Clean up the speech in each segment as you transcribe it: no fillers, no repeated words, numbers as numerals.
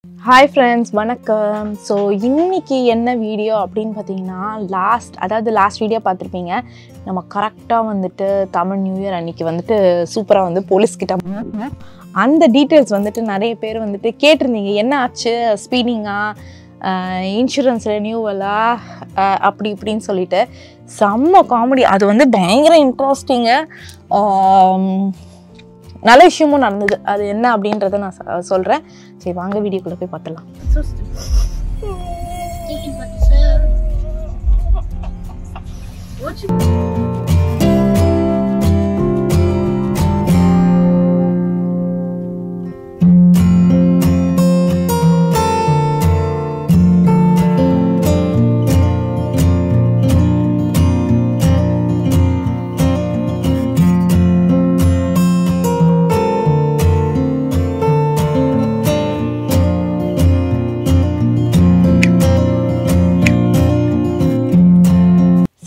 Hi friends, வணக்கம். So இன்னைக்கு என்ன வீடியோ அப்படின்னு பார்த்தீங்கன்னா லாஸ்ட் வீடியோ பார்த்துருப்பீங்க. நம்ம கரெக்டாக வந்துட்டு தமிழ் நியூ இயர் அன்னைக்கு வந்துட்டு சூப்பராக வந்து போலீஸ்கிட்ட அந்த டீட்டெயில்ஸ் வந்துட்டு நிறைய பேர் வந்துட்டு கேட்டிருந்தீங்க. என்ன ஆச்சு, ஸ்பீடிங்கா, இன்சூரன்ஸ் ரெனியூவலா, அப்படி இப்படின்னு சொல்லிட்டு செம்ம காமெடி. அது வந்து பயங்கர இன்ட்ரெஸ்டிங்கு, நல்ல விஷயமும் நடந்தது. அது என்ன அப்படின்றத நான் சொல்கிறேன். சரி வாங்க வீடியோக்குள்ளே போய் பார்த்துடலாம்.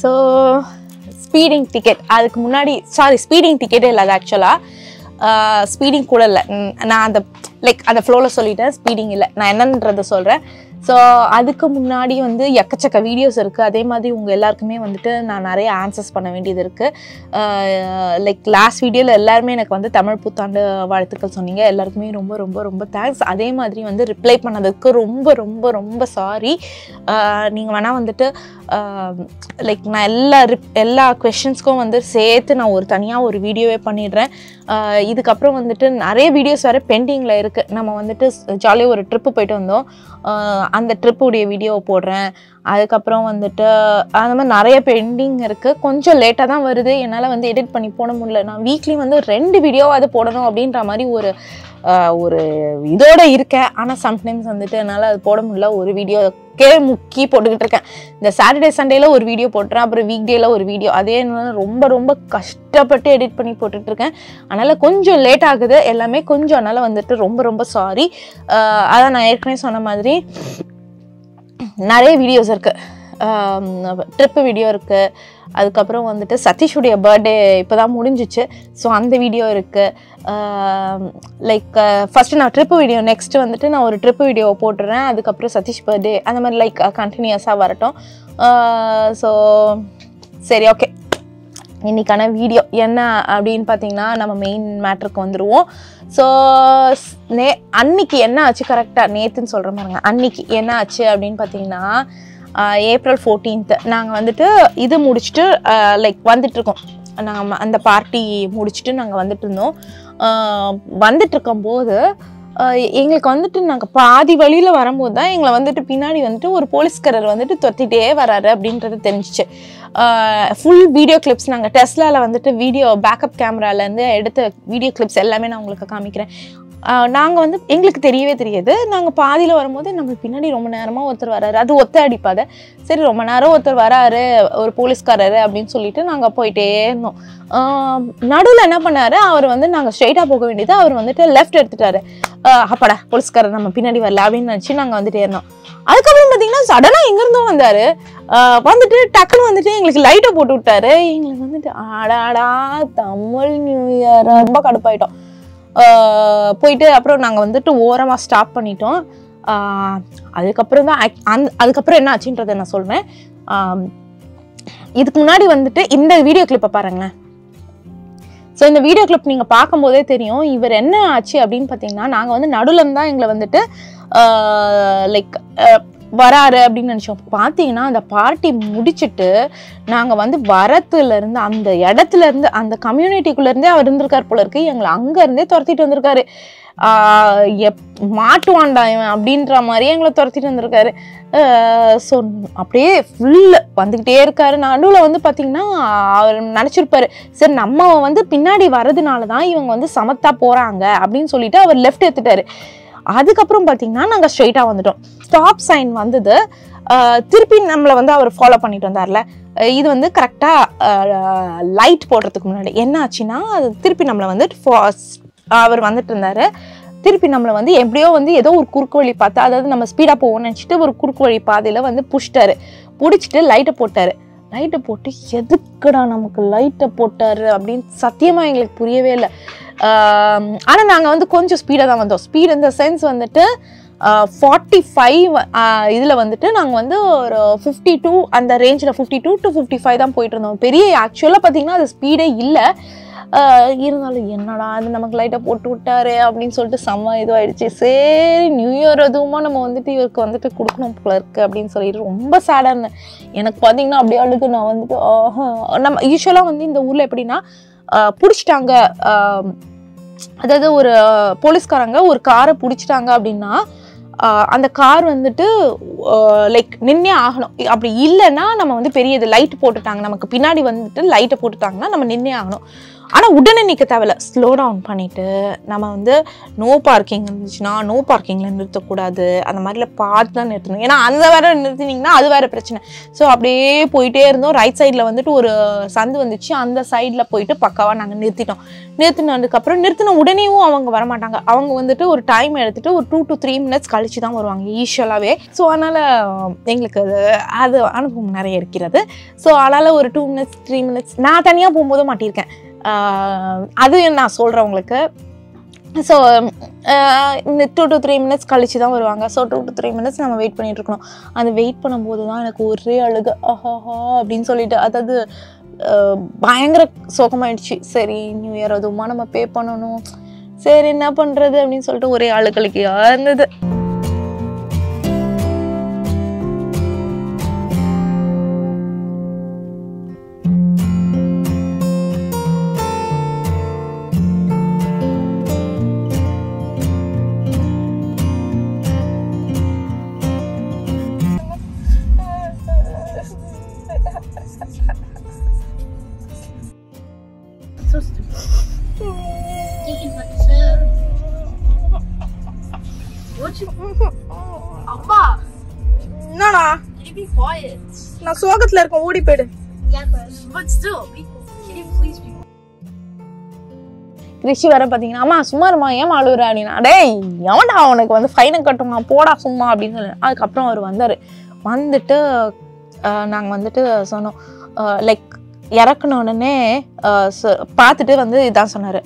ஸோ ஸ்பீடிங் டிக்கெட், அதுக்கு முன்னாடி ஸ்பீடிங் டிக்கெட்டே இல்லை. அது ஆக்சுவலாக ஸ்பீடிங் கூட இல்லை. நான் அந்த ஃப்ளோவில் சொல்லிட்டேன், ஸ்பீடிங் இல்லை. நான் என்னன்றதை சொல்கிறேன். ஸோ அதுக்கு முன்னாடி வந்து எக்கச்சக்க வீடியோஸ் இருக்குது. அதே மாதிரி உங்கள் எல்லாருக்குமே வந்துட்டு நான் நிறைய ஆன்சர்ஸ் பண்ண வேண்டியது இருக்குது. லாஸ்ட் வீடியோவில் எல்லாருமே எனக்கு வந்து தமிழ் புத்தாண்டு வாழ்த்துக்கள் சொன்னீங்க. எல்லாருக்குமே ரொம்ப ரொம்ப ரொம்ப தேங்க்ஸ். அதே மாதிரி வந்து ரிப்ளை பண்ணதுக்கு ரொம்ப ரொம்ப ரொம்ப சாரி. நீங்கள் வேணால் வந்துட்டு நான் எல்லா கொஷின்ஸ்க்கும் வந்து சேர்த்து நான் தனியாக ஒரு வீடியோவே பண்ணிடுறேன். இதுக்கப்புறம் வந்துட்டு நிறைய வீடியோஸ் வேறு பெண்டிங்கில் இருக்குது. நம்ம வந்துட்டு ஜாலியாக ஒரு ட்ரிப்பு போயிட்டு வந்தோம், அந்த ட்ரிப்புடைய வீடியோவை போடுறேன். அதுக்கப்புறம் வந்துட்டு அந்த மாதிரி நிறைய பெண்டிங் இருக்குது. கொஞ்சம் லேட்டாக தான் வருது, என்னால் வந்து எடிட் பண்ணி போட முடியல. நான் வீக்லி வந்து 2 வீடியோவாவது போடணும் அப்படின்ற மாதிரி ஒரு இதோடு இருக்கேன். ஆனால் சம்டைம்ஸ் வந்துட்டு என்னால் அது போட முடியல. ஒரு வீடியோக்கே முக்கி போட்டுக்கிட்டு இருக்கேன். இந்த சாட்டர்டே சண்டேயில் ஒரு வீடியோ போட்டுறேன், அப்புறம் வீக் டேயில் ஒரு வீடியோ. அதே என்னால் ரொம்ப ரொம்ப கஷ்டப்பட்டு எடிட் பண்ணி போட்டுட்ருக்கேன். அதனால் கொஞ்சம் லேட் ஆகுது எல்லாமே கொஞ்சம். அதனால் வந்துட்டு ரொம்ப ரொம்ப சாரி. அதான் நான் ஏற்கனவே சொன்ன மாதிரி நிறைய வீடியோஸ் இருக்குது. ட்ரிப்பு வீடியோ இருக்குது. அதுக்கப்புறம் வந்துட்டு சதீஷுடைய பர்த்டே இப்போ தான் முடிஞ்சிச்சு. ஸோ அந்த வீடியோ இருக்குது. ஃபஸ்ட்டு நான் ட்ரிப்பு வீடியோ, நெக்ஸ்ட்டு வந்துட்டு நான் ஒரு ட்ரிப்பு வீடியோவை போட்டுடுறேன். அதுக்கப்புறம் சதீஷ் பர்த்டே, அந்த மாதிரி கண்டினியூஸாக வரட்டும். ஸோ சரி, ஓகே. இன்றைக்கான வீடியோ என்ன அப்படின்னு பார்த்தீங்கன்னா, நம்ம மெயின் மேட்ருக்கு வந்துடுவோம். ஸோ அன்னைக்கு என்ன ஆச்சு, கரெக்டாக நேற்றுன்னு சொல்கிற மாதிரிங்க, அன்னைக்கு என்ன ஆச்சு அப்படின்னு பார்த்தீங்கன்னா, April 14th நாங்கள் வந்துட்டு இது முடிச்சுட்டு வந்துட்டுருக்கோம். நாங்கள் அந்த பார்ட்டி முடிச்சுட்டு நாங்கள் வந்துட்டு இருந்தோம். வந்துட்டுருக்கும்போது எங்களுக்கு வந்துட்டு நாங்கள் பாதி வழியில் வரும்போது தான் எங்களை வந்துட்டு பின்னாடி வந்துட்டு ஒரு போலீஸ்காரர் வந்துட்டு தொத்திட்டே வராரு அப்படின்றது தெரிஞ்சிச்சு. ஃபுல் வீடியோ கிளிப்ஸ் நாங்கள் டெஸ்லாவில் வந்துட்டு வீடியோ பேக்கப் கேமராலேருந்து எடுத்த வீடியோ கிளிப்ஸ் எல்லாமே நான் உங்களுக்கு காமிக்கிறேன். நாங்கள் வந்து எங்களுக்கு தெரியவே தெரியாது. நாங்கள் பாதியில் வரும்போது நம்மளுக்கு பின்னாடி ரொம்ப நேரமாக ஒருத்தர் வராரு. அது ஒத்த அடிப்பாத, சரி ரொம்ப நேரம் ஒருத்தர் வராரு, ஒரு போலீஸ்காரரு அப்படின்னு சொல்லிட்டு நாங்கள் போயிட்டே இருந்தோம். நடுவில் என்ன பண்ணாரு, அவர் வந்து நாங்கள் ஸ்ட்ரெயிட்டாக போக வேண்டியது, அவர் வந்துட்டு லெஃப்ட் எடுத்துட்டாரு. அப்பாடா போலீஸ்காரர் நம்ம பின்னாடி வரல அப்படின்னு நினச்சி நாங்கள் வந்துட்டே இருந்தோம். அதுக்கப்புறம் பார்த்தீங்கன்னா சடனாக எங்கேருந்தோ வந்தார். வந்துட்டு டக்குன்னு வந்துட்டு எங்களுக்கு லைட்டை போட்டு விட்டாரு. எங்களுக்கு வந்துட்டு ஆடாடா தமிழ் நியூ இயர் ரொம்ப கடுப்பாயிட்டோம். போயிட்டு அப்புறம் நாங்கள் வந்துட்டு ஓரமாக ஸ்டாப் பண்ணிட்டோம். அதுக்கப்புறம் தான் அதுக்கப்புறம் என்ன ஆச்சுன்றதை நான் சொல்கிறேன். இதுக்கு முன்னாடி வந்துட்டு இந்த வீடியோ கிளிப்பை பாருங்களேன். ஸோ இந்த வீடியோ கிளிப் நீங்கள் பார்க்கும்போதே தெரியும் இவர் என்ன ஆச்சு அப்படின்னு பார்த்தீங்கன்னா, நாங்கள் வந்து நடுவில் தான் எங்களை வந்துட்டு வராரு அப்படின்னு நினச்சோம். பார்த்தீங்கன்னா அந்த பார்ட்டி முடிச்சுட்டு நாங்கள் வந்து வரத்துலேருந்து அந்த இடத்துலேருந்து அந்த கம்யூனிட்டிக்குள்ளேருந்தே அவர் இருந்திருக்கார் போல இருக்கு. எங்களை அங்கேருந்தே துரத்திட்டு வந்திருக்காரு. மாட்டுவாண்டா இவன் அப்படின்ற மாதிரியே எங்களை துரத்திட்டு வந்திருக்காரு. ஸோ அப்படியே ஃபுல்லு வந்துக்கிட்டே இருக்காரு. நடுவில் வந்து பார்த்திங்கன்னா அவர் நினச்சிருப்பாரு, சரி நம்ம வந்து பின்னாடி வர்றதுனால தான் இவங்க வந்து சமத்தா போகிறாங்க அப்படின்னு சொல்லிட்டு அவர் லெஃப்ட் எடுத்துட்டாரு. அதுக்கப்புறம் பார்த்தீங்கன்னா நாங்கள் ஸ்ட்ரெயிட்டாக வந்துட்டோம். ஸ்டாப் சைன் வந்தது. திருப்பி நம்மளை வந்து அவர் ஃபாலோ பண்ணிட்டு வந்தார்ல. இது வந்து கரெக்டாக லைட் போடுறதுக்கு முன்னாடி என்ன ஆச்சுன்னா, அது திருப்பி நம்மளை வந்து அவர் வந்துட்டு இருந்தார். திருப்பி நம்மளை வந்து எப்படியோ வந்து ஏதோ ஒரு குறுக்கு வழி பார்த்தா, அதாவது நம்ம ஸ்பீடாக போவோம்னு நினச்சிட்டு ஒரு குறுக்கு வழி பாதையில் வந்து பிடிச்சிட்டு லைட்டை போட்டார். லைட்டை போட்டு எதுக்குடா நமக்கு லைட்டை போட்டார் அப்படின்னு சத்தியமாக எங்களுக்கு புரியவே இல்லை. ஆனால் நாங்கள் வந்து கொஞ்சம் ஸ்பீடாக தான் வந்தோம். ஸ்பீட் இந்த சென்ஸ் வந்துட்டு 45 இதில் வந்துட்டு நாங்கள் வந்து ஒரு 52 அந்த ரேஞ்சில் 52 to 55 தான் போயிட்டு இருந்தோம். பெரிய ஆக்சுவலாக பார்த்தீங்கன்னா அது ஸ்பீடே இல்லை. இருந்தாலும் என்னடா அது நமக்கு லைட்டாக போட்டு விட்டாரு அப்படின்னு சொல்லிட்டு செம்ம இதுவாகிடுச்சு. சரி நியூ இயர் அதுவுமா நம்ம வந்துட்டு இவருக்கு வந்துட்டு கொடுக்கணும் போல இருக்குது அப்படின்னு சொல்லிட்டு ரொம்ப சேடாக இருந்தேன். எனக்கு பார்த்தீங்கன்னா அப்படியே அழுகு. நான் வந்துட்டு நம்ம யூஸ்வலாக வந்து இந்த ஊரில் எப்படின்னா பிடிச்சிட்டாங்க, அதாவது ஒரு போலீஸ்காரங்க ஒரு காரை பிடிச்சிட்டாங்க அப்படின்னா அந்த கார் வந்துட்டு லைக் நின்னே ஆகணும். அப்படி இல்லைன்னா நம்ம வந்து பெரிய இது லைட் போட்டுட்டாங்க, நமக்கு பின்னாடி வந்துட்டு லைட்டை போட்டுட்டாங்கன்னா நம்ம நின்னே ஆகணும். ஆனால் உடனே நிற்க தேவையில்ல, ஸ்லோ டவுன் பண்ணிவிட்டு நம்ம வந்து நோ பார்க்கிங் இருந்துச்சுன்னா நோ பார்க்கிங்கில் நிறுத்தக்கூடாது, அந்த மாதிரிலாம் பார்த்து தான் நிறுத்தணும். ஏன்னா அந்த வேறு நிறுத்தினீங்கன்னா அது வேறு பிரச்சனை. ஸோ அப்படியே போயிட்டே இருந்தோம். ரைட் சைடில் வந்துட்டு ஒரு சந்து வந்துச்சு, அந்த சைடில் போயிட்டு பக்காவாக நாங்கள் நிறுத்திட்டோம். நிறுத்தினதுக்கப்புறம் நிறுத்தின உடனேயும் அவங்க வரமாட்டாங்க. அவங்க வந்துட்டு ஒரு டைம் எடுத்துகிட்டு ஒரு 2 to 3 minutes கழிச்சு தான் வருவாங்க யூஸ்வலாகவே. ஸோ அதனால் எங்களுக்கு அது அனுபவம் நிறைய இருக்கிறது. ஸோ அதனால் ஒரு 2 minutes 3 minutes நான் தனியாக போகும்போது மாட்டியிருக்கேன். அது நான் சொல்கிறேன் உங்களுக்கு. ஸோ இந்த 2 to 3 minutes கழிச்சு தான் வருவாங்க. ஸோ 2 to 3 minutes நம்ம வெயிட் பண்ணிட்டு இருக்கணும். அந்த வெயிட் பண்ணும்போது தான் எனக்கு ஒரே அழுகு, ஆஹாஹா அப்படின்னு சொல்லிட்டு, அதாவது பயங்கர சோகமாயிடுச்சு. சரி நியூ இயர் அதுவுமா நம்ம பே பண்ணணும், சரி என்ன பண்ணுறது அப்படின்னு சொல்லிட்டு ஒரே அழுகலுக்கையா இருந்தது. என்னடா நான் சோகத்துல இருக்கேன், ஓடி போயிடு. கிருஷி வர பார்த்தீங்கன்னா அம்மா சும்மா இருமா ஏன் அழுகுற அப்படின்னா, டேய் எவன்டா அவனுக்கு வந்து ஃபைனை கட்டுமா போடா சும்மா அப்படின்னு சொல்லி. அதுக்கப்புறம் அவர் வந்தார். வந்துட்டு நாங்கள் வந்துட்டு சொன்னோம், லைக் இறக்குன உடனே பார்த்துட்டு வந்து இதான் சொன்னார்,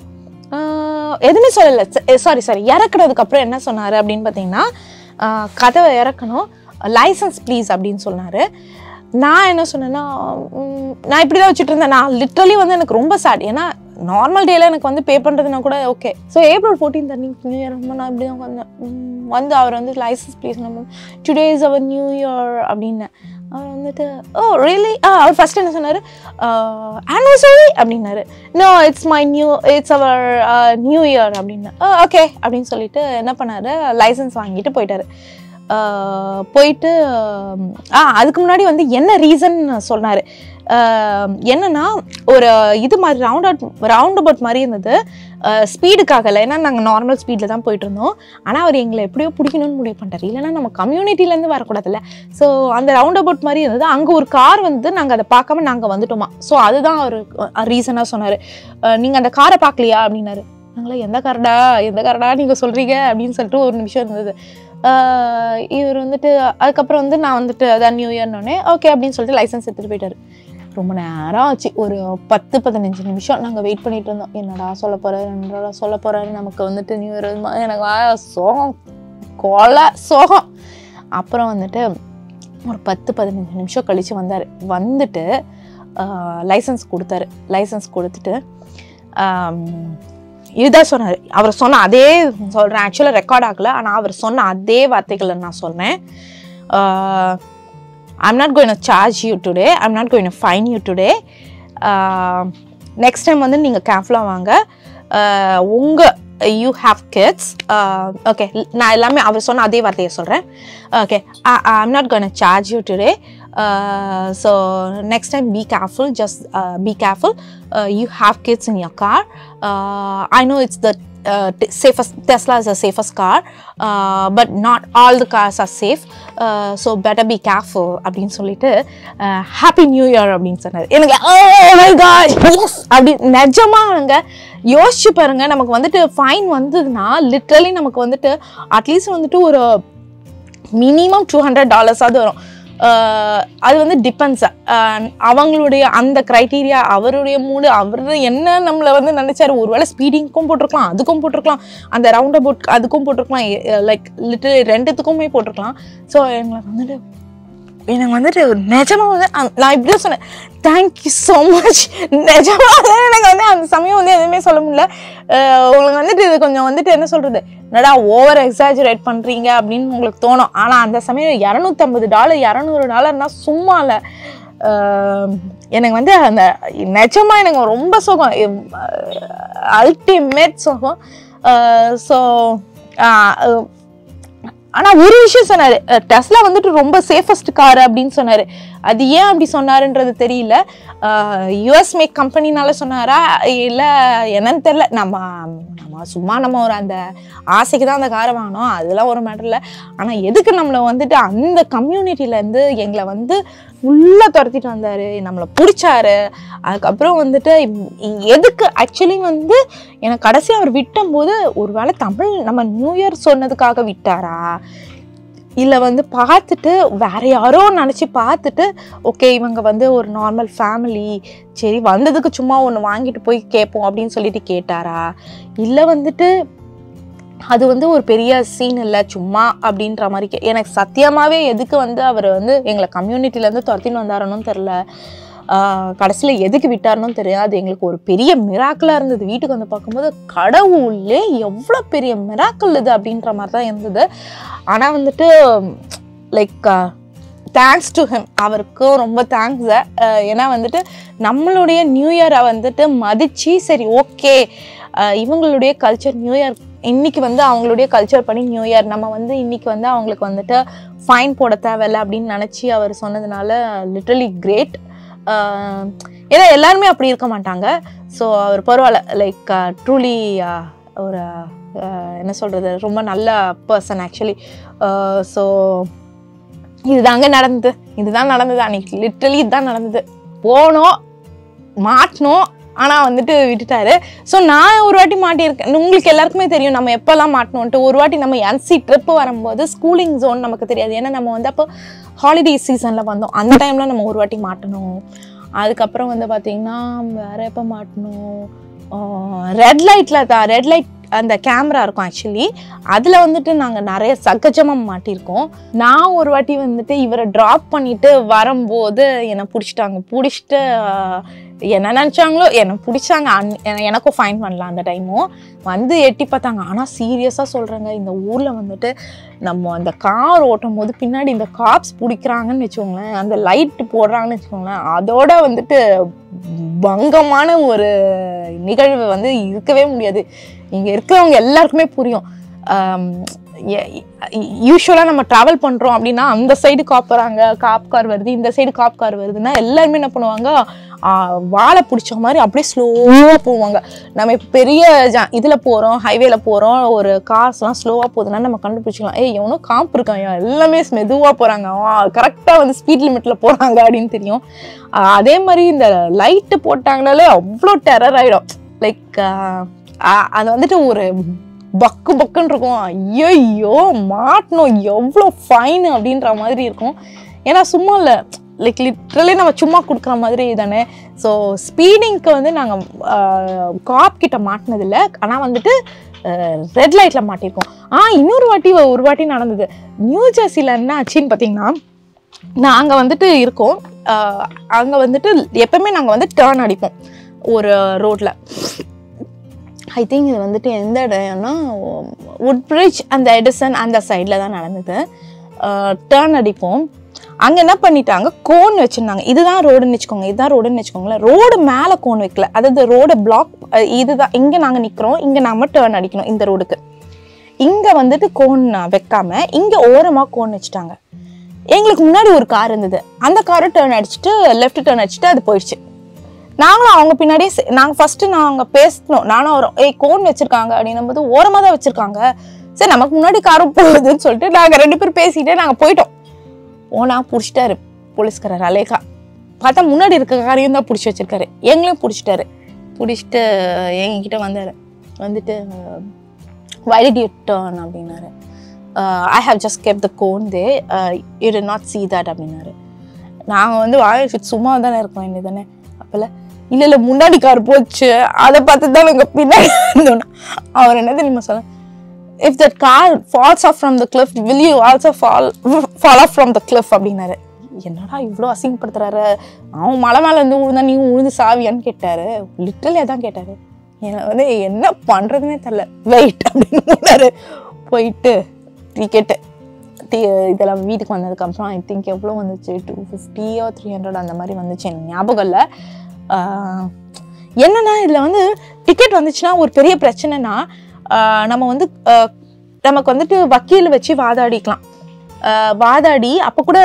எதுவுமே சொல்லலை. சாரி இறக்குனதுக்கப்புறம் என்ன சொன்னார் அப்படின்னு பார்த்தீங்கன்னா, கதவை இறக்கணும், லைசன்ஸ் ப்ளீஸ் அப்படின்னு சொன்னார். நான் என்ன சொன்னேன்னா, நான் இப்படி தான் வச்சுட்டு இருந்தேன். நான் லிட்ரலி வந்து எனக்கு ரொம்ப சேட். ஏன்னா நார்மல் டேல எனக்கு வந்து பே பண்ணுறதுனா கூட ஓகே. ஸோ April 14th அன்னைக்கு நியூ இயர் நான் இப்படி தான் வந்தேன். வந்து அவர் வந்து லைசன்ஸ் ப்ளீஸ் நம்ம today is our new year அப்படின்னு. அவர் வந்துட்டு ஓ ரியலி அவர் ஃபர்ஸ்ட் என்ன சொன்னார், ஆனிவர்சரி அப்படின்னாரு. No it's our new year அப்படின்னு. ஓகே அப்படின்னு சொல்லிட்டு என்ன பண்ணாரு, லைசன்ஸ் வாங்கிட்டு போயிட்டாரு. போயிட்டு அதுக்கு முன்னாடி வந்து என்ன ரீசன் சொன்னார். என்னன்னா ஒரு இது மாதிரி ரவுண்ட் அபவுட் மாதிரி இருந்தது, ஸ்பீடுக்காகல. ஏன்னா நாங்கள் நார்மல் ஸ்பீடில் தான் போயிட்டு இருந்தோம். ஆனால் அவர் எங்களை எப்படியோ பிடிக்கணும்னு முடிவு பண்ணிட்டார். இல்லைன்னா நம்ம கம்யூனிட்டிலேருந்து வரக்கூடாதுல்ல. ஸோ அந்த ரவுண்ட் அபவுட் மாதிரி இருந்தது. அங்கே ஒரு கார் வந்து நாங்கள் அதை பார்க்காம நாங்கள் வந்துட்டோமா. ஸோ அதுதான் அவர் ரீசனாக சொன்னார். நீங்கள் அந்த காரை பார்க்கலையா அப்படின்னாரு. நாங்களே எந்த காரடா நீங்கள் சொல்கிறீங்க அப்படின்னு சொல்லிட்டு ஒரு நிமிஷம் இருந்தது. இவர் வந்துட்டு அதுக்கப்புறம் வந்து நான் வந்துட்டு அதான் நியூ இயர்னோடனே ஓகே அப்படின்னு சொல்லிட்டு லைசன்ஸ் எடுத்துகிட்டு போயிட்டார். ரொம்ப நேரம் ஆச்சு, ஒரு 10-15 நிமிஷம் நாங்கள் வெயிட் பண்ணிட்டு இருந்தோம். என்னடா சொல்ல போகிறாரு நமக்கு வந்துட்டு நியூ இயர். எனக்கு சோகம் சோகம். அப்புறம் வந்துட்டு ஒரு 10-15 நிமிஷம் கழித்து வந்தார். வந்துட்டு லைசன்ஸ் கொடுத்தாரு. லைசன்ஸ் கொடுத்துட்டு இதுதான் சொன்னார். அவர் சொன்ன அதே சொல்கிறேன், ஆக்சுவலாக ரெக்கார்ட் ஆகலை. ஆனால் அவர் சொன்ன அதே வார்த்தைகளை நான் சொன்னேன். I'm not going to charge you today. I'm not going to fine you today. Next time வந்து நீங்கள் கேர்ஃபுல்லாக வாங்க. you have kids. Okay, நான் எல்லாமே அவர் சொன்ன அதே வார்த்தையை சொல்கிறேன். Okay, I'm not going to charge you today. So next time be careful, just be careful. You have kids in your car. I know it's the safest, Tesla is the safest car, but not all the cars are safe, so better be careful அப்படின்னு சொல்லிட்டு happy new year அப்படின்னு சொன்னார். எனக்கு oh my god yes அப்படி நிஜமாங்க யோசிச்சு பாருங்க. நமக்கு வந்துட்டு ஃபைன் வந்ததுன்னா லிட்ரலி நமக்கு வந்துட்டு அட்லீஸ்ட் வந்துட்டு ஒரு மினிமம் $200 வரும். அது வந்து டிபெண்ட்ஸ் அவங்களுடைய அந்த க்ரைட்டீரியா, அவருடைய மூடு, அவர் என்ன நம்மளை வந்து நினைச்சாரு. ஒருவேளை ஸ்பீடிங்க்கும் போட்டிருக்கலாம், அதுக்கும் போட்டிருக்கலாம், அந்த ரவுண்ட் அபவுட் அதுக்கும் போட்டிருக்கலாம், லைக் லிட்டரலி ரெண்டுத்துக்குமே போட்டிருக்கலாம். ஸோ எனக்கு வந்துட்டு நிஜமாக வந்து நான் இப்படிதான் சொன்னேன், தேங்க்யூ ஸோ மச். நிஜமாக எனக்கு வந்து அந்த சமயம் வந்து எதுவுமே சொல்ல முடியல. உங்களுக்கு வந்துட்டு இது கொஞ்சம் வந்துட்டு என்ன சொல்கிறது, என்னடா ஓவர் எக்ஸாஜரேட் பண்ணுறீங்க அப்படின்னு உங்களுக்கு தோணும். ஆனால் அந்த சமயம் $250 $200 சும்மா இல்லை. எனக்கு வந்து அந்த நிஜமாக எனக்கு ரொம்ப சுகம், அல்டிமேட் சுகம். ஸோ ஆனால் ஒரு விஷயம் சொன்னார், டெஸ்லா வந்துட்டு ரொம்ப சேஃபஸ்ட் கார் அப்படின்னு சொன்னார். அது ஏன் அப்படி சொன்னாருன்றது தெரியல. யூஎஸ் மேக் கம்பெனினால சொன்னாரா இல்லை என்னன்னு தெரில. நம்ம சும்மா நம்ம ஒரு அந்த ஆசைக்கு தான் அந்த காரை வாங்கினோம், அதெல்லாம் ஒரு மேட்டர் இல்லை. ஆனால் எதுக்கு நம்மளை வந்துட்டு அந்த கம்யூனிட்டியிலேருந்து எங்களை வந்து ஃபுல்லாக துரத்திட்டு வந்தார், நம்மளை பிடிச்சாரு. அதுக்கப்புறம் வந்துட்டு எதுக்கு ஆக்சுவலி வந்து எனக்கு கடைசியாக அவர் விட்டும்போது ஒரு வேளை தமிழ் நம்ம நியூ இயர் சொன்னதுக்காக விட்டாரா, இல்லை வந்து பார்த்துட்டு வேற யாரோ நினச்சி பார்த்துட்டு ஓகே இவங்க வந்து ஒரு நார்மல் ஃபேமிலி, சரி வந்ததுக்கு சும்மா ஒன்று வாங்கிட்டு போய் கேட்போம் அப்படின்னு சொல்லிட்டு கேட்டாரா, இல்லை வந்துட்டு அது வந்து ஒரு பெரிய சீன் இல்லை சும்மா அப்படின்ற மாதிரி எனக்கு சத்தியமாகவே எதுக்கு வந்து அவர் வந்து எங்களை கம்யூனிட்டிலேருந்து துரத்தின்னு வந்தாரன்னு தெரில. கடைசியில் எதுக்கு விட்டாருன்னு தெரியாது. அது எங்களுக்கு ஒரு பெரிய மிராக்கிளாக இருந்தது. வீட்டுக்கு வந்து பார்க்கும்போது கடவுளே எவ்வளோ பெரிய மிராக்கிள் இது அப்படின்ற மாதிரி தான் இருந்தது. ஆனால் வந்துட்டு லைக் தேங்க்ஸ் டு ஹிம், அவருக்கும் ரொம்ப தேங்க்ஸ். ஏன்னா வந்துட்டு நம்மளுடைய நியூ இயரை வந்துட்டு மதித்து சரி ஓகே இவங்களுடைய கல்ச்சர் நியூ இயர் இன்னைக்கு வந்து அவங்களுடைய கல்ச்சர் படி நியூ இயர், நம்ம வந்து இன்னைக்கு வந்து அவங்களுக்கு வந்துட்டு ஃபைன் போட தேவையில்லை அப்படின்னு நினச்சி அவர் சொன்னதுனால லிட்ரலி கிரேட். ஏன்னா எல்லாருமே அப்படி இருக்க மாட்டாங்க. ஸோ அவர் பரவாயில்ல, லைக் ட்ரூலி ஒரு என்ன சொல்கிறது ரொம்ப நல்ல பர்சன் ஆக்சுவலி. ஸோ இதுதாங்க இதுதான் நடந்தது அன்னைக்கு, லிட்ரலி இதுதான் நடந்தது. போனோம் மாட்டினோம், ஆனால் வந்துட்டு விட்டுட்டாரு. ஸோ நான் ஒரு வாட்டி மாட்டியிருக்கேன். உங்களுக்கு எல்லாருக்குமே தெரியும் நம்ம எப்போல்லாம் மாட்டணும்ன்ட்டு. ஒரு வாட்டி நம்ம என்சி ட்ரிப்பு வரும்போது ஸ்கூலிங் ஜோன் நமக்கு தெரியாது, ஏன்னா நம்ம வந்து அப்போ ஹாலிடே சீசனில் வந்தோம். அந்த டைமில் நம்ம ஒரு வாட்டி மாட்டணும். அதுக்கப்புறம் வந்து பார்த்திங்கன்னா வேறு எப்போ மாட்டணும், ரெட் லைட்டில் தான், ரெட் லைட் அந்த கேமரா இருக்கும் ஆக்சுவலி, அதில் வந்துட்டு நாங்கள் நிறைய சகஜமாக மாட்டியிருக்கோம். நான் ஒரு வாட்டி வந்துட்டு இவரை ட்ராப் பண்ணிவிட்டு வரும்போது என்னை பிடிச்சிட்டு என்ன நினச்சாங்களோ என்னை பிடிச்சாங்க. எனக்கும் ஃபைன் பண்ணலாம் அந்த டைமும் வந்து எட்டி பார்த்தாங்க. ஆனால் சீரியஸாக சொல்கிறேங்க, இந்த ஊரில் வந்துட்டு நம்ம அந்த கார் ஓட்டும் போது பின்னாடி இந்த காப்ஸ் பிடிக்கிறாங்கன்னு வச்சுக்கோங்களேன், அந்த லைட்டு போடுறாங்கன்னு வச்சுக்கோங்களேன், அதோட வந்துட்டு பங்கமான ஒரு நிகழ்வு வந்து இருக்கவே முடியாது. இங்கே இருக்கிறவங்க எல்லாருக்குமே புரியும். யூஸ்வலாக நம்ம ட்ராவல் பண்ணுறோம் அப்படின்னா அந்த சைடு காப் கார் வருது, இந்த சைடு காப் கார் வருதுன்னா எல்லாருமே என்ன பண்ணுவாங்க, வாழை பிடிச்ச மாதிரி அப்படியே ஸ்லோவாக போவாங்க. நம்ம இப்போ பெரிய இதில் போகிறோம், ஹைவேல போகிறோம், ஒரு கார்ஸ்லாம் ஸ்லோவாக போகுதுன்னா நம்ம கண்டுபிடிச்சிக்கலாம், எவனோ காப்பு இருக்காங்க, எல்லாமே மெதுவாக போகிறாங்க, கரெக்டாக வந்து ஸ்பீட் லிமிட்டில் போகிறாங்க அப்படின்னு தெரியும். அதே மாதிரி இந்த லைட்டு போட்டாங்கனாலே அவ்வளோ டெரர் ஆகிடும். லைக் அது வந்துட்டு ஒரு பக்குன்னு இருக்கும். ஐயோ மாட்டணும் எவ்வளோ ஃபைனு அப்படின்ற மாதிரி இருக்கும். ஏன்னா சும்மா இல்லை, லைக் லிட்ரலி நம்ம சும்மா கொடுக்குற மாதிரி தானே. ஸோ ஸ்பீடிங்க்கு வந்து நாங்கள் காப் கிட்ட மாட்டினதில்லை, ஆனால் வந்துட்டு ரெட் லைட்டில் மாட்டியிருக்கோம். ஒரு வாட்டி நடந்தது நியூ ஜெர்சியில். என்ன ஆச்சுன்னு பார்த்தீங்கன்னா, நாங்கள் வந்துட்டு இருக்கோம், அங்கே வந்துட்டு எப்பவுமே நாங்கள் வந்து டேர்ன் அடிப்போம் ஒரு ரோட்டில். ஐ திங்க் இது வந்துட்டு எந்த இடம்னா வுட் பிரிட்ஜ் அந்த எடிசன் அந்த சைடில் தான் நடந்தது. டேர்ன் அடிப்போம். அங்கே என்ன பண்ணிட்டாங்க, கோன் வச்சுருந்தாங்க. இதுதான் ரோடுன்னு வச்சுக்கோங்களேன். ரோடு மேலே கோன் வைக்கல, அதாவது ரோடு பிளாக் இதுதான். இங்கே நாங்கள் நிற்கிறோம், இங்கே நம்ம டேர்ன் அடிக்கணும் இந்த ரோடுக்கு. இங்கே வந்துட்டு கோன் வைக்காம இங்கே ஓரமாக கோன் வச்சுட்டாங்க. எங்களுக்கு முன்னாடி ஒரு கார் இருந்தது, அந்த காரை டேர்ன் அடிச்சுட்டு லெஃப்ட் டேர்ன் அடிச்சுட்டு அது போயிடுச்சு. நாங்களும் அவங்க பின்னாடியே நாங்கள் ஃபஸ்ட்டு நாங்கள் பேசணும், நானும் வரோம், கோன் வச்சுருக்காங்க அப்படின்னும் போது ஓரமாக தான் வச்சுருக்காங்க, சரி நமக்கு முன்னாடி காரும் போகுதுன்னு சொல்லிட்டு நாங்கள் 2 பேரும் பேசிக்கிட்டே நாங்கள் போயிட்டோம். பிடிச்சிட்டாரு போலீஸ்காரர் அலேகா. பார்த்தா முன்னாடி இருக்க காரையும் தான் பிடிச்சி வச்சிருக்காரு, எங்களையும் பிடிச்சிட்டு எங்ககிட்ட வந்துட்டு why did you turn அப்படின்னாரு. I have just kept the cone there. You did not see that அப்படின்னாரு. நாங்கள் வந்து வாயை சும்மா தானே இருக்கோம் என்ன தானே அப்போல்லாம் இல்லை முன்னாடி கார் போச்சு அதை பார்த்து தான் நாங்கள் பின்னாடி இருந்தோன்னா அவர் என்ன தெரியுமா சொல்ல, if that car falls off from the cliff will you also fall off from the cliff அப்படின்னாரு. என்னடா இவ்வளோ அசிங்கப்படுத்துறாரு, அவன் மலை மேலே இருந்து விழுந்தா நீங்க விழுந்து சாவியான்னு கேட்டாரு. லிட்டரலே தான் கேட்டாரு. எனக்கு வந்து என்ன பண்ணுறதுனே தெரில. வெயிட் அப்படின்னு போயிட்டு டிக்கெட்டு இதெல்லாம் வீட்டுக்கு வந்ததுக்கப்புறம் ஐ திங்க் எவ்வளோ வந்துச்சு, 250 or 300 அந்த மாதிரி வந்துச்சு, எனக்கு ஞாபகம் இல்லை. என்னன்னா இதில் வந்து டிக்கெட் வந்துச்சுன்னா ஒரு பெரிய பிரச்சனைனா நம்ம வந்து நமக்கு வந்துட்டு வக்கீல் வச்சு வாதாடிக்கலாம். வாதாடி அப்போ கூட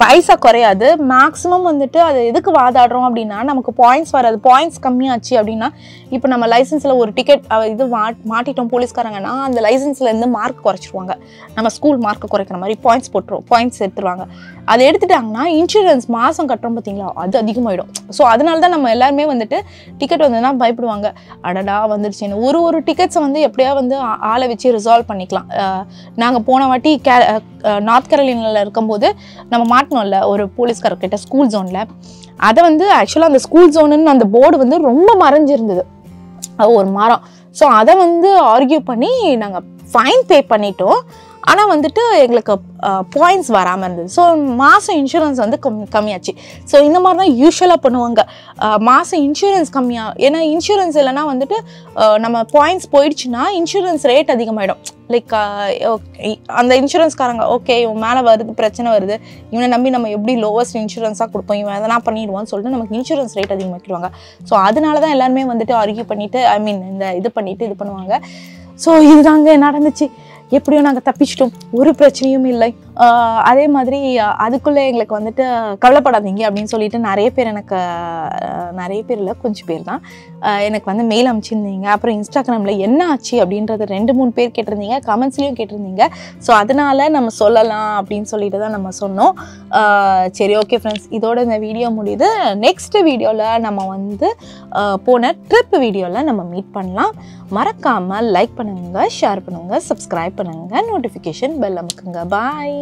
பைசா குறையாது. மேக்ஸிமம் வந்துட்டு அது எதுக்கு வாதாடுறோம் அப்படின்னா நமக்கு பாயிண்ட்ஸ் வராது. பாயிண்ட்ஸ் கம்மியாச்சு அப்படின்னா இப்போ நம்ம லைசன்ஸில் ஒரு டிக்கெட் இது மாட்டிட்டோம் போலீஸ்காரங்கன்னா அந்த லைசன்ஸ்லேருந்து மார்க் குறைச்சிருவாங்க. நம்ம ஸ்கூல் மார்க்கை குறைக்கிற மாதிரி பாயிண்ட்ஸ் எடுத்துருவாங்க. அதை எடுத்துட்டாங்கன்னா இன்சூரன்ஸ் மாதம் கட்டுறோம் பார்த்தீங்களா, அது அதிகமாகிடும். ஸோ அதனால தான் நம்ம எல்லாருமே வந்துட்டு டிக்கெட் வந்ததுன்னா பயப்படுவாங்க. அடடா வந்துடுச்சுன்னு ஒரு டிக்கெட்ஸை வந்து எப்படியா வந்து ஆளை வச்சு ரிசால்வ் பண்ணிக்கலாம். நாங்கள் போன வாட்டி நார்த் கேரோலினாவில் இருக்கும்போது நம்ம மாட்டினோம்ல ஒரு போலீஸ்காரர்கிட்ட ஸ்கூல் ஜோனில், அதை வந்து ஆக்சுவலாக அந்த ஸ்கூல் ஜோனுன்னு அந்த போர்டு வந்து ரொம்ப மறைஞ்சிருந்தது, ஒரு மரம். ஸோ அதை வந்து ஆர்கியூ பண்ணி நாங்கள் ஃபைன் பே பண்ணிட்டோம். ஆனால் வந்துட்டு எங்களுக்கு பாயிண்ட்ஸ் வராமல் இருந்தது. ஸோ மாதம் இன்சூரன்ஸ் வந்து கம்மியாச்சு. ஸோ இந்த மாதிரி தான் யூஸ்வலாக பண்ணுவாங்க. மாதம் இன்சூரன்ஸ் கம்மியாக, ஏன்னா இன்சூரன்ஸ் இல்லைனா வந்துட்டு நம்ம பாயிண்ட்ஸ் போயிடுச்சுன்னா இன்சூரன்ஸ் ரேட் அதிகமாகிடும். லைக் அந்த இன்சூரன்ஸ்காரங்க ஓகே இவன் மேலே வருது பிரச்சனை வருது, இவனை நம்பி நம்ம எப்படி லோவஸ்ட் இன்சூரன்ஸாக கொடுப்போம், இவன் எதனா பண்ணிடுவான்னு சொல்லிட்டு நமக்கு இன்சூரன்ஸ் ரேட் அதிகமாக்கிடுவாங்க. ஸோ அதனால தான் எல்லாருமே வந்துட்டு ஆர்கியூ பண்ணிவிட்டு இந்த இது பண்ணிவிட்டு இது பண்ணுவாங்க. ஸோ இதுதாங்க நடந்துச்சு. எப்படியோ நாங்கள் தப்பிச்சிட்டோம், ஒரு பிரச்சனையும் இல்லை. அதே மாதிரி அதுக்குள்ளே எங்களுக்கு வந்துட்டு கவலைப்படாதீங்க அப்படின்னு சொல்லிட்டு நிறைய பேர் இல்லை கொஞ்சம் பேர் தான் எனக்கு வந்து மெயில் அனுப்பிச்சிருந்தீங்க. அப்புறம் இன்ஸ்டாகிராமில் என்ன ஆச்சு அப்படின்றத 2-3 பேர் கேட்டிருந்தீங்க, கமெண்ட்ஸ்லேயும் கேட்டிருந்தீங்க. ஸோ அதனால நம்ம சொல்லலாம் அப்படின்னு சொல்லிட்டு தான் நம்ம சொன்னோம். சரி ஓகே ஃப்ரெண்ட்ஸ், இதோட இந்த வீடியோ முடியுது. நெக்ஸ்ட் வீடியோவில் நம்ம வந்து போன ட்ரிப் வீடியோவில் நம்ம மீட் பண்ணலாம். மறக்காமல் லைக் பண்ணுங்கள், ஷேர் பண்ணுங்கள், சப்ஸ்கிரைப் பண்ணுங்கள், நோட்டிஃபிகேஷன் பெல் அமுக்குங்க. பாய்.